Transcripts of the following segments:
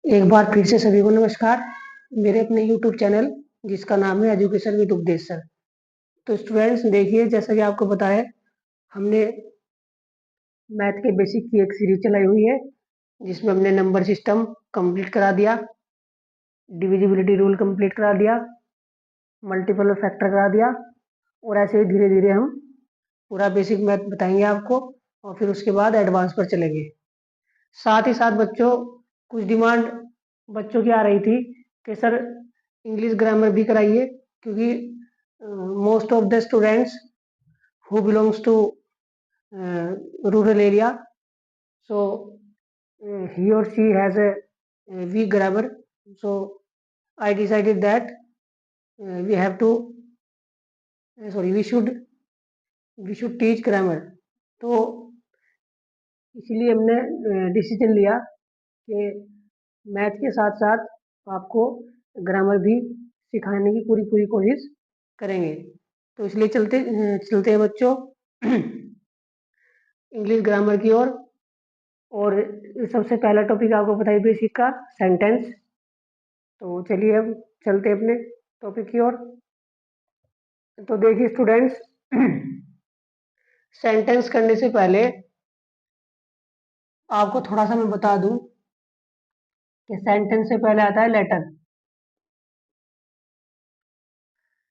एक बार फिर से सभी को नमस्कार। मेरे अपने यूट्यूब चैनल जिसका नाम है एजुकेशन विद उपदेश सर। तो स्टूडेंट्स देखिए, जैसा कि आपको पता है, हमने मैथ के बेसिक की एक सीरीज चलाई हुई है जिसमें हमने नंबर सिस्टम कंप्लीट करा दिया, डिविजिबिलिटी रूल कंप्लीट करा दिया, मल्टीपल फैक्टर करा दिया, और ऐसे ही धीरे धीरे हम पूरा बेसिक मैथ बताएंगे आपको और फिर उसके बाद एडवांस पर चलेंगे। साथ ही साथ बच्चों, कुछ डिमांड बच्चों की आ रही थी कि सर इंग्लिश ग्रामर भी कराइए, क्योंकि most of the students who belongs to rural area, so he or she has a weak grammar. So I decided that we have to sorry we should teach grammar. तो इसलिए हमने decision लिया कि math के साथ साथ आपको grammar भी सिखाने की पूरी पूरी कोशिश करेंगे। तो इसलिए चलते हैं बच्चों इंग्लिश ग्रामर की ओर। और सबसे पहला टॉपिक आपको पता है बेसिक का सेंटेंस। तो चलिए अब चलते अपने टॉपिक की ओर। तो देखिए स्टूडेंट्स, सेंटेंस करने से पहले आपको थोड़ा सा मैं बता दूं कि सेंटेंस से पहले आता है लेटर,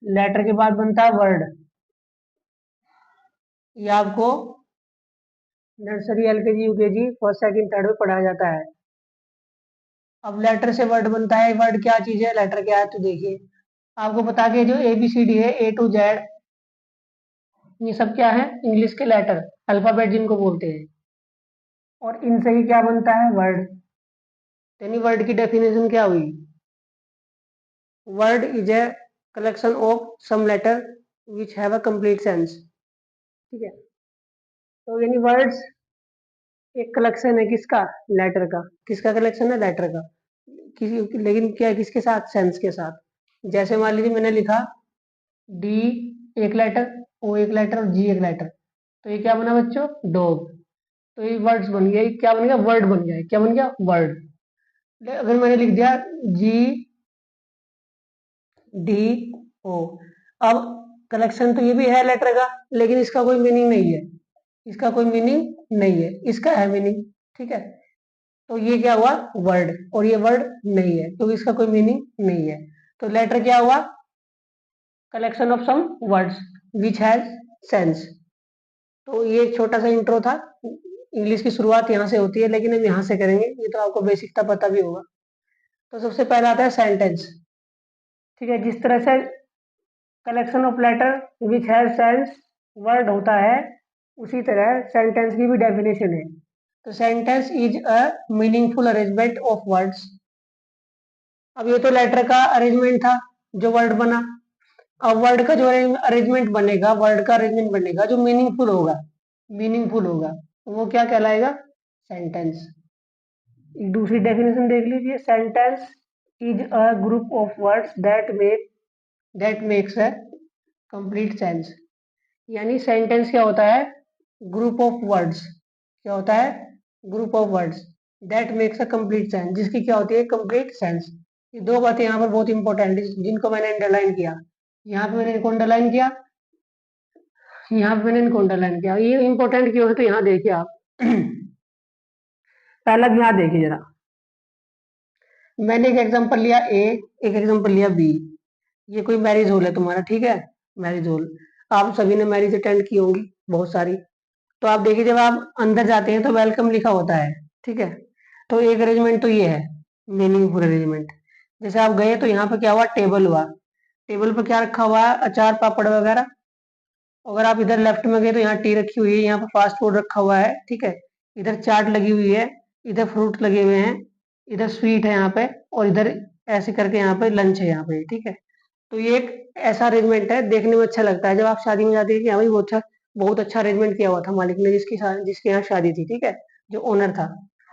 लेटर के बाद बनता है वर्ड। ये आपको nursery LKG UKG first second third में पढ़ाया जाता है। अब लेटर से वर्ड बनता है। वर्ड क्या चीज है, लेटर क्या है, तो देखिए आपको बता के जो ABCD है A to Z, ये सब क्या है, इंग्लिश के लेटर, अल्फाबेट जिनको बोलते हैं। और इनसे ही क्या बनता है, वर्ड। यानी वर्ड की डेफिनेशन क्या हुई, word is a collection of some letter which have a complete sense. ठीक है, तो यानी वर्ड्स एक कलेक्शन है किसका, लेटर का। किसका कलेक्शन है, लेटर का। किसी लेकिन क्या है, किसके साथ, सेंस के साथ। जैसे मान लीजिए मैंने लिखा D एक लेटर, O एक लेटर और G एक लेटर, तो ये क्या बना बच्चों, डॉग। तो ये वर्ड्स बन गया, ये क्या बन गया, वर्ड बन गया। क्या बन गया, वर्ड। अगर मैंने लिख दिया GDO, अब कलेक्शन तो ये भी है लेटर का, लेकिन इसका कोई मीनिंग नहीं है, इसका कोई मीनिंग नहीं है, इसका है मीनिंग। ठीक है, तो ये क्या हुआ, वर्ड। और ये वर्ड नहीं है क्योंकि इसका कोई मीनिंग नहीं है। तो लेटर क्या हुआ, collection of some words which has sense. तो ये छोटा सा इंट्रो था। इंग्लिश की शुरुआत यहाँ से होती है, लेकिन हम यहाँ से करेंगे, ये तो आपको बेसिक था पता भी होगा। तो सबसे पहला आता है सेंटेंस। ठीक है, जिस तरह से collection of letter which has sense word होता है, उसी तरह सेंटेंस की भी डेफिनेशन है। तो sentence is a meaningful arrangement of words. अब ये तो लेटर का अरेंजमेंट था जो वर्ड बना। अब वर्ड का जो अरेंजमेंट बनेगा, वर्ड का अरेंजमेंट बनेगा जो मीनिंगफुल होगा, मीनिंगफुल होगा, वो क्या कहलाएगा, सेंटेंस। एक दूसरी डेफिनेशन देख लीजिए, sentence is a group of words that makes a complete sense. यानी सेंटेंस क्या होता है, ग्रुप ऑफ वर्ड्स। क्या होता है, group of words that makes a complete sense, जिसकी क्या होती है, कंप्लीट सेंस। ये दो बातें यहाँ पर बहुत इंपॉर्टेंट है जिनको मैंने अंडरलाइन किया। यहाँ पे मैंने इनको अंडरलाइन किया, यहाँ पे मैंने इनको अंडरलाइन किया। ये इंपॉर्टेंट क्यों है, तो यहाँ देखिए आप पहला यहाँ देखिए जरा, मैंने एक एग्जांपल लिया A, एक एग्जांपल लिया B। ये कोई मैरिज हॉल है तुम्हारा, ठीक है, मैरिज हॉल। आप सभी ने मैरिज अटेंड की होंगी, बहुत सारी। तो आप देखिए, जब आप अंदर जाते हैं तो वेलकम लिखा होता है, ठीक है। तो एक अरेंजमेंट तो ये है, मीनिंगफुल अरेंजमेंट। जैसे आप गए तो यहाँ पे क्या हुआ, टेबल हुआ। टेबल पर क्या रखा हुआ है, अचार पापड़ वगैरह। अगर आप इधर लेफ्ट में गए तो यहाँ टी रखी हुई है, यहाँ पे फास्ट फूड रखा हुआ है, ठीक है। इधर चाट लगी हुई है, इधर फ्रूट लगे हुए हैं, इधर स्वीट है यहाँ पे, और इधर ऐसे करके यहाँ पे लंच है यहाँ पे, ठीक है। तो ये एक ऐसा अरेंजमेंट है, देखने में अच्छा लगता है। जब आप शादी में जाते हैं कि हाँ भाई बहुत अच्छा अरेंजमेंट किया हुआ था मालिक ने, जिसके यहाँ शादी थी, ठीक है, जो ओनर था।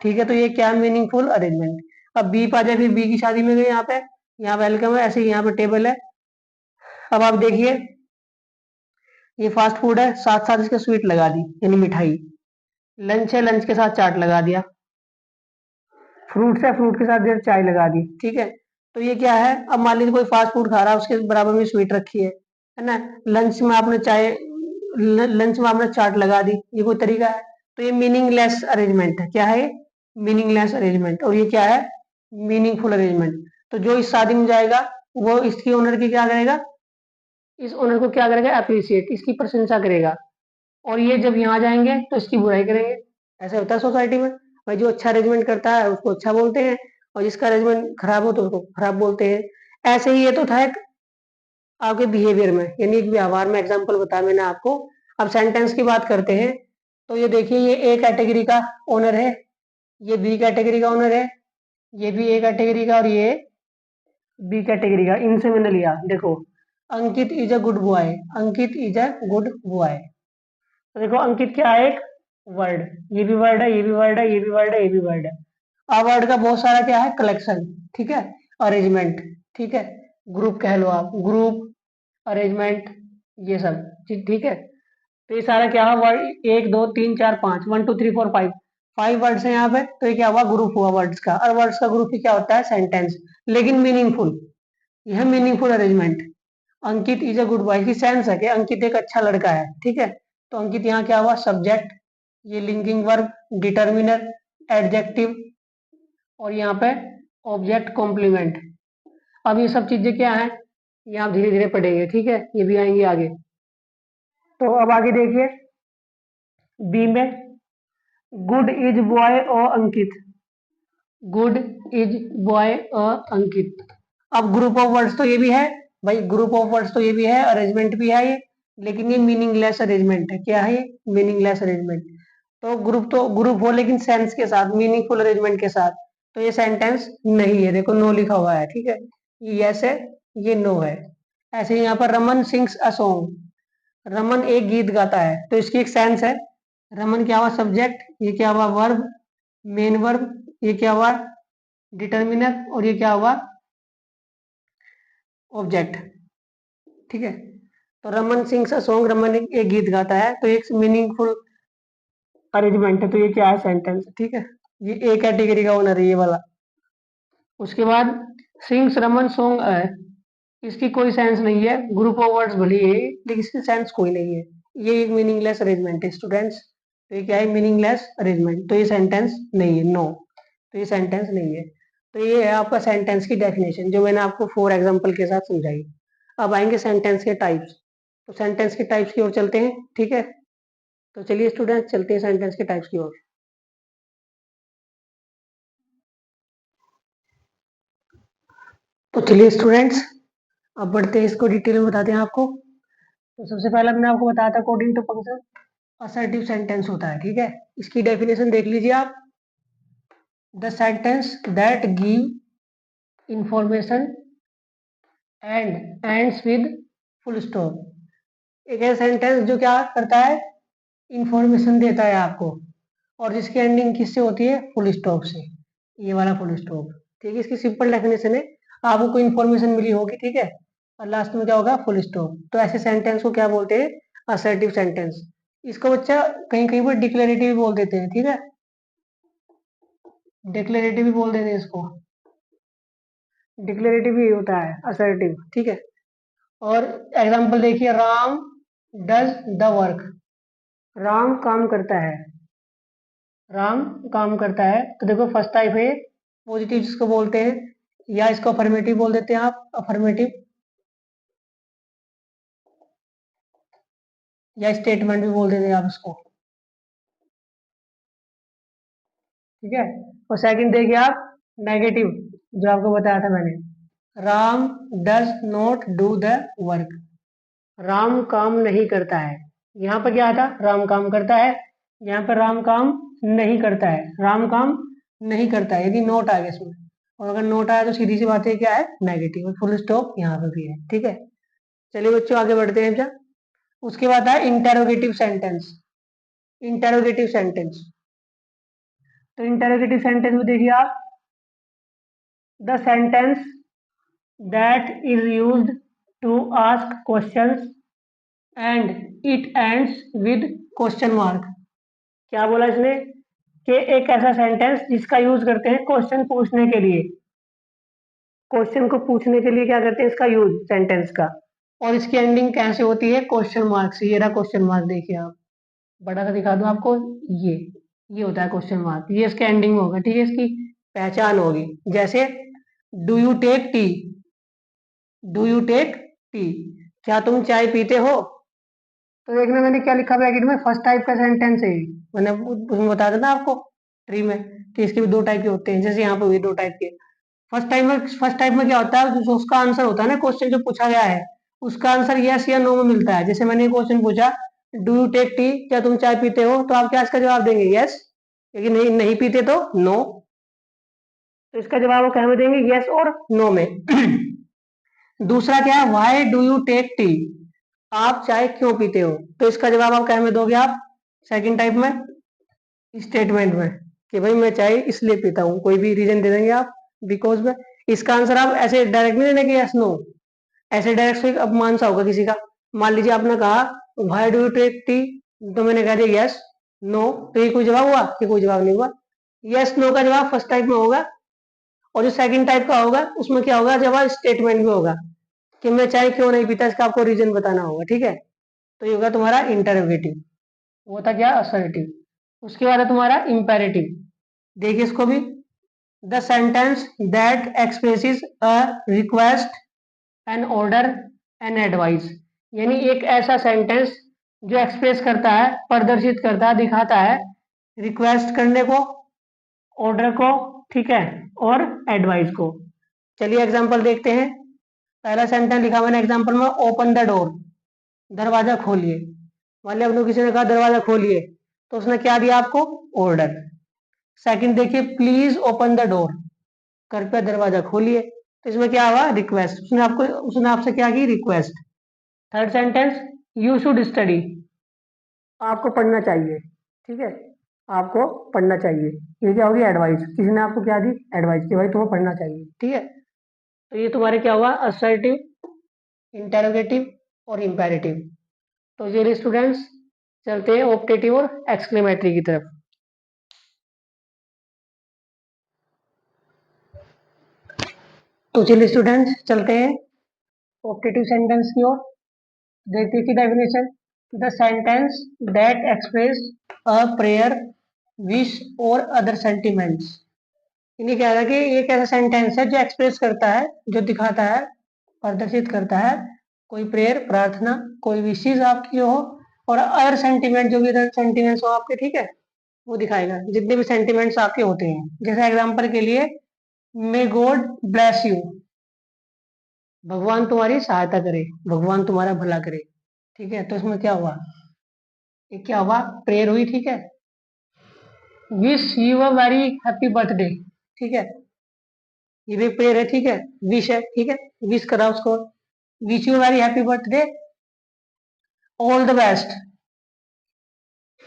ठीक है, तो ये क्या मीनिंगफुल अरेंजमेंट। अब बी पा जाए, फिर बी की शादी में गए, यहाँ पे, यहाँ वेलकम है, ऐसे ही यहाँ पे टेबल है। अब आप देखिए, ये फास्ट फूड है, साथ साथ इसके स्वीट लगा दी, यानी मिठाई। लंच है, लंच के साथ चाट लगा दिया। फ्रूट्स है, फ्रूट के साथ जैसे चाय लगा दी, ठीक है। तो ये क्या है, अब मान लीजिए कोई फास्ट फूड खा रहा है, उसके बराबर में स्वीट रखी है ना। लंच में आपने चाय, लंच में आपने चाट लगा दी, ये कोई तरीका है? तो ये मीनिंगलेस अरेंजमेंट है। क्या है ये? Meaningless arrangement. और ये क्या है? Meaningful arrangement. तो जो इस शादी में जाएगा वो इसकी ओनर की क्या करेगा, इस ओनर को क्या करेगा, अप्रिशिएट, इसकी प्रशंसा करेगा। और ये जब यहाँ जाएंगे तो इसकी बुराई करेंगे। ऐसा होता है सोसाइटी में। भाई जो अच्छा अरेंजमेंट करता है उसको अच्छा बोलते हैं, और जिसका अरेंजमेंट खराब हो तो उसको खराब बोलते हैं। ऐसे ही ये तो था एक आपके बिहेवियर में, यानी एक व्यवहार में एग्जाम्पल बताया मैंने आपको। अब सेंटेंस की बात करते हैं। तो ये देखिए, ये ए कैटेगरी का ओनर है, ये बी कैटेगरी का ओनर है, ये भी ए कैटेगरी का और ये बी कैटेगरी का। इनसे मैंने लिया, देखो, Ankit is a good boy, Ankit is a good boy. तो देखो अंकित क्या है, एक वर्ड, ये भी वर्ड है, ये भी वर्ड है, ये भी वर्ड है, ये भी वर्ड है। अब वर्ड का बहुत सारा क्या है, कलेक्शन, ठीक है, अरेंजमेंट, ठीक है, ग्रुप कह लो आप, ग्रुप, अरेंजमेंट, ये सब ठीक ठीक है। तो ये सारा क्या है, वर्ड, एक दो तीन चार पांच, 1 2 3 4 5, 5 वर्ड्स है यहाँ पे। तो ये क्या हुआ, ग्रुप हुआ वर्ड्स का। और वर्ड्स का ग्रुप ही क्या होता है, सेंटेंस, लेकिन मीनिंगफुल। यह meaningful arrangement. Ankit is a good boy की सेंस है कि अंकित एक अच्छा लड़का है, ठीक है। तो अंकित यहाँ क्या हुआ, सब्जेक्ट, ये लिंकिंग वर्ब, डिटर्मिनर, एडजेक्टिव, और यहाँ पे ऑब्जेक्ट कॉम्प्लीमेंट। अब ये सब चीजें क्या है, ये आप धीरे धीरे पढ़ेंगे, ठीक है, ये भी आएंगे आगे। तो अब आगे देखिए, बी में, गुड इज बॉय और अंकित, गुड इज बॉय और अंकित। अब ग्रुप ऑफ वर्ड्स तो ये भी है, भाई ग्रुप ऑफ वर्ड्स तो ये भी है, अरेंजमेंट भी है ये, लेकिन ये मीनिंगलेस अरेंजमेंट है। क्या है ये, मीनिंगलेस अरेंजमेंट। तो ग्रुप हो लेकिन सेंस के साथ, मीनिंगफुल अरेंजमेंट के साथ। तो ये सेंटेंस नहीं है, देखो नो लिखा हुआ है, ठीक है, ये यस है, ये नो है। ऐसे ही यहाँ पर Raman sings a song, Raman एक गीत गाता है, तो इसकी एक सेंस है। रमन क्या हुआ, सब्जेक्ट, ये क्या हुआ, वर्ब, मेन वर्ब, ये क्या हुआ, डिटर्मिनर, और ये क्या हुआ, ऑब्जेक्ट, ठीक है। तो Raman sings a song, Raman एक गीत गाता है, तो एक मीनिंगफुल अरेंजमेंट है। तो ये क्या है, सेंटेंस, ठीक है। ये ए कैटेगरी का ओनर है, ये वाला। उसके बाद सिंग्स रमन सॉन्ग है, इसकी कोई सेंस नहीं है, ग्रुप ऑफ वर्ड्स भली है लेकिन इसकी सेंस कोई नहीं है। ये एक मीनिंगलेस अरेंजमेंट है स्टूडेंट्स। तो ये क्या है, मीनिंगलेस अरेंजमेंट। तो ये सेंटेंस नहीं है, नो। तो ये सेंटेंस नहीं है। तो ये है आपका सेंटेंस की डेफिनेशन, जो मैंने आपको 4 एग्जाम्पल के साथ समझाई। अब आएंगे सेंटेंस के टाइप्स। तो सेंटेंस के टाइप्स की ओर चलते हैं, ठीक है। तो चलिए स्टूडेंट्स, चलते हैं सेंटेंस के टाइप्स की ओर। तो चलिए स्टूडेंट्स, अब बढ़ते हैं, इसको डिटेल में बताते हैं आपको। तो सबसे पहला मैंने आपको बताया था, according to function assertive sentence होता है, ठीक है। इसकी डेफिनेशन देख लीजिए आप। The sentence that give information and ends with full stop. एक ऐसा सेंटेंस जो क्या करता है, इंफॉर्मेशन देता है आपको, और जिसकी एंडिंग किससे होती है, फुल स्टॉप से। ये वाला फुल स्टॉप, ठीक है। इसकी सिंपल डेफिनेशन है, आपको कोई इंफॉर्मेशन मिली होगी, ठीक है, और लास्ट में क्या होगा, फुल स्टॉप। तो ऐसे सेंटेंस को क्या बोलते हैं, असर्टिव सेंटेंस। इसको बच्चा कहीं कहीं पर डिक्लेरेटिव भी बोल देते हैं, ठीक है, डिक्लेरेटिव भी बोल देते हैं इसको। डिक्लेरेटिव ही होता है असर्टिव, ठीक है। और एग्जांपल देखिए, Ram does the work, Ram काम करता है, राम काम करता है। तो देखो फर्स्ट टाइप है पॉजिटिव, जिसको बोलते हैं, या इसको अफर्मेटिव बोल देते हैं आप, अफर्मेटिव, या स्टेटमेंट भी बोल देते हैं आप इसको, ठीक है। और सेकंड देखिए आप, नेगेटिव, जो आपको बताया था मैंने, Ram does not do the work, Ram काम नहीं करता है। यहाँ पर क्या था, राम काम करता है, यहाँ पर राम काम नहीं करता है, राम काम नहीं करता है, यदि नोट आ गया इसमें। और अगर नोट आया तो सीधी सी बात है, क्या है, नेगेटिव। फुल स्टॉप यहाँ पे भी है, ठीक है। चलिए बच्चों आगे बढ़ते हैं बेटा। उसके बाद है इंटेरोगेटिव सेंटेंस, इंटेरोगेटिव सेंटेंस। तो इंटेरोगेटिव सेंटेंस में देखिए आप, the sentence that is used to ask questions and it ends with question mark. क्या बोला इसने, कि एक ऐसा सेंटेंस जिसका यूज करते हैं क्वेश्चन पूछने के लिए, क्वेश्चन को पूछने के लिए क्या करते हैं इसका यूज सेंटेंस का, और इसकी एंडिंग कैसे होती है क्वेश्चन मार्क से। ये रहा क्वेश्चन मार्क, देखिए आप बड़ा सा दिखा दूं आपको, ये होता है क्वेश्चन मार्क, ये इसके एंडिंग में होगा, ठीक है, इसकी पहचान होगी। जैसे do you take tea, do you take tea, क्या तुम चाय पीते हो। तो देखना मैंने क्या लिखा ब्रैकेट में, फर्स्ट टाइप का सेंटेंस है। मैंने उसमें बता देना आपको ट्री में कि इसके भी दो टाइप के होते हैं, जैसे यहाँ पे भी दो टाइप के। फर्स्ट टाइप में क्या होता है, जो उसका आंसर होता है ना, क्वेश्चन जो पूछा गया है उसका आंसर यस या नो में मिलता है। जैसे मैंने क्वेश्चन पूछा डू यू टेक टी, क्या तुम चाय पीते हो, तो आप क्या इसका जवाब देंगे यस, लेकिन नहीं नहीं पीते तो नो। तो इसका जवाब वो क्या में देंगे, यस और नो में। दूसरा क्या है, why do you take tea, आप चाय क्यों पीते हो, तो इसका जवाब आप क्या में दोगे, आप सेकंड टाइप में स्टेटमेंट में, कि भाई मैं चाय इसलिए पीता हूँ, कोई भी रीजन दे देंगे आप बिकॉज में। इसका आंसर आप ऐसे डायरेक्ट नहीं देने कि यस नो, ऐसे डायरेक्ट से अपमान सा होगा किसी का। मान लीजिए आपने कहा why do you take tea, तो मैंने कह दिया यस नो, तो ये कोई जवाब हुआ, ये कोई जवाब नहीं हुआ। यस नो का जवाब फर्स्ट टाइप में होगा, और जो सेकंड टाइप का होगा उसमें क्या होगा, जवाब स्टेटमेंट में होगा कि मैं चाय क्यों नहीं पीता, इसका आपको रीजन बताना होगा, ठीक है। तो ये होगा तुम्हारा इंटरोगेटिव, वो था क्या असर्टिव। उसके बाद है तुम्हारा इंपेरेटिव, देखिए इसको भी, the sentence that expresses a request, an order, an advice, यानी एक ऐसा सेंटेंस जो एक्सप्रेस करता है, प्रदर्शित करता है, दिखाता है रिक्वेस्ट करने को, ऑर्डर को, ठीक है, और एडवाइस को। चलिए एग्जांपल देखते हैं। पहला सेंटेंस लिखा मैंने एग्जांपल में, ओपन द डोर, दरवाजा खोलिए। मान लिया आपने किसी ने कहा दरवाजा खोलिए, तो उसने क्या दिया आपको, ऑर्डर। सेकंड देखिए, प्लीज ओपन द डोर, कृपया दरवाजा खोलिए, तो इसमें क्या हुआ, रिक्वेस्ट, उसने आपसे क्या की, request. Third sentence, you should study, आपको पढ़ना चाहिए, ठीक है, आपको पढ़ना चाहिए। ये क्या होगी, एडवाइस, किसी ने आपको क्या दी, एडवाइस कि भाई तुम्हें पढ़ना चाहिए, ठीक है। तो ये तुम्हारे क्या हुआ, असर्टिव, इंटेरोगेटिव और इंपेरेटिव। तो चलिए स्टूडेंट्स चलते हैं ऑप्टेटिव और एक्सक्लेमेटरी की तरफ। तो चलिए स्टूडेंट्स चलते हैं ऑप्टेटिव सेंटेंस की ओर। देखते की definition, the sentence that express a prayer, wish और अदर सेंटिमेंट्स। इन्हें कह रहा है कि ये एक ऐसा सेंटेंस है जो एक्सप्रेस करता है, जो दिखाता है, प्रदर्शित करता है कोई प्रेयर, प्रार्थना, कोई विशेष आपकी हो, और अदर सेंटिमेंट, जो भी अदर सेंटिमेंट्स हो आपके, ठीक है, वो दिखाएगा जितने भी सेंटिमेंट्स आपके होते हैं। जैसे एग्जांपल के लिए, मे गॉड ब्लेस यू, भगवान तुम्हारी सहायता करे, भगवान तुम्हारा भला करे, ठीक है। तो इसमें क्या हुआ, ये क्या हुआ, प्रेयर हुई, ठीक है। Wish you a very happy birthday, ठीक है, ये भी प्रेयर है, ठीक है, विश है, ठीक है, विश करा उसको, wish you very happy birthday, all the best,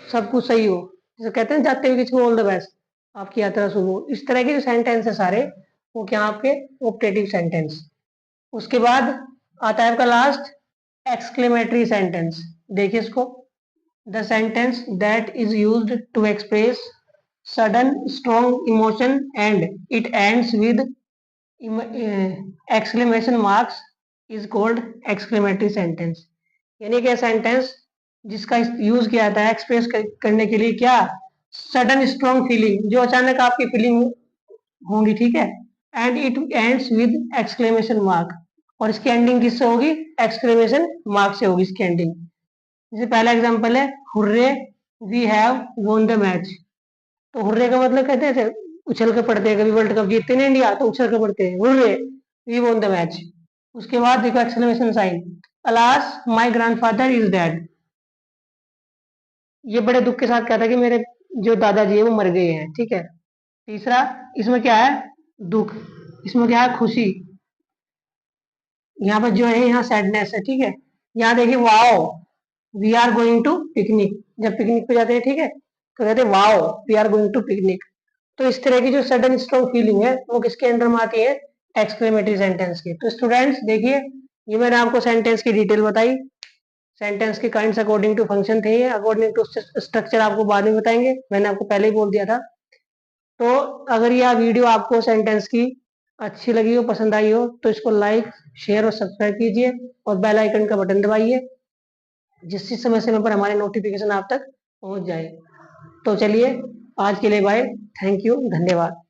सब कुछ सही हो, जैसे कहते हैं जाते हुए किसी को ऑल द बेस्ट, आपकी यात्रा शुभ हो। इस तरह के जो सेंटेंस है सारे, वो क्या आपके ऑप्टेटिव सेंटेंस। उसके बाद आता है आपका लास्ट, एक्सक्लेमेटरी सेंटेंस। देखिए इसको, the sentence that is used to express sudden strong emotion and it ends with exclamation marks is called exclamatory sentence. यानी कि सेंटेंस जिसका यूज किया जाता है एक्सप्रेस करने के लिए क्या, सडन स्ट्रॉन्ग फीलिंग, जो अचानक आपकी फीलिंग होंगी, ठीक है, and it ends with exclamation mark, और इसकी एंडिंग किससे होगी, एक्सक्लेमेशन मार्क से होगी इसकी एंडिंग। जैसे पहला एग्जांपल है, hurray we have won the match. तो हुर्रे का मतलब कहते हैं उछल के पड़ते हैं, कभी वर्ल्ड कप जीतते हैं इंडिया तो उछल के पड़ते हैं, hurray we won the match. उसके बाद देखो exclamation sign, alas my grandfather is dead, ये बड़े दुख के साथ कहता है कि मेरे जो दादाजी है वो मर गए हैं, ठीक है। तीसरा, इसमें क्या है, दुख, इसमें क्या है, खुशी, यहाँ पर जो है यहाँ सैडनेस है, ठीक है। यहाँ देखिए wow we are going to picnic, जब पिकनिक पे जाते हैं, ठीक है, तो कहते हैं wow we are going to picnic. तो इस तरह की जो सडन स्ट्रॉन्ग फीलिंग है वो किसके अंडर में आती है, एक्सक्लेमेटरी सेंटेंस के। तो स्टूडेंट्स देखिए, ये मैंने आपको सेंटेंस की डिटेल बताई, सेंटेंस के काइंड्स अकॉर्डिंग टू फंक्शन थे, अकॉर्डिंग टू स्ट्रक्चर आपको बाद में बताएंगे, मैंने आपको पहले ही बोल दिया था। तो अगर यह वीडियो आपको सेंटेंस की अच्छी लगी हो, पसंद आई हो, तो इसको लाइक, शेयर और सब्सक्राइब कीजिए और बेल आइकन का बटन दबाइए, जिससे समय समय पर हमारे नोटिफिकेशन आप तक पहुंच जाए। तो चलिए, आज के लिए बाय, थैंक यू, धन्यवाद।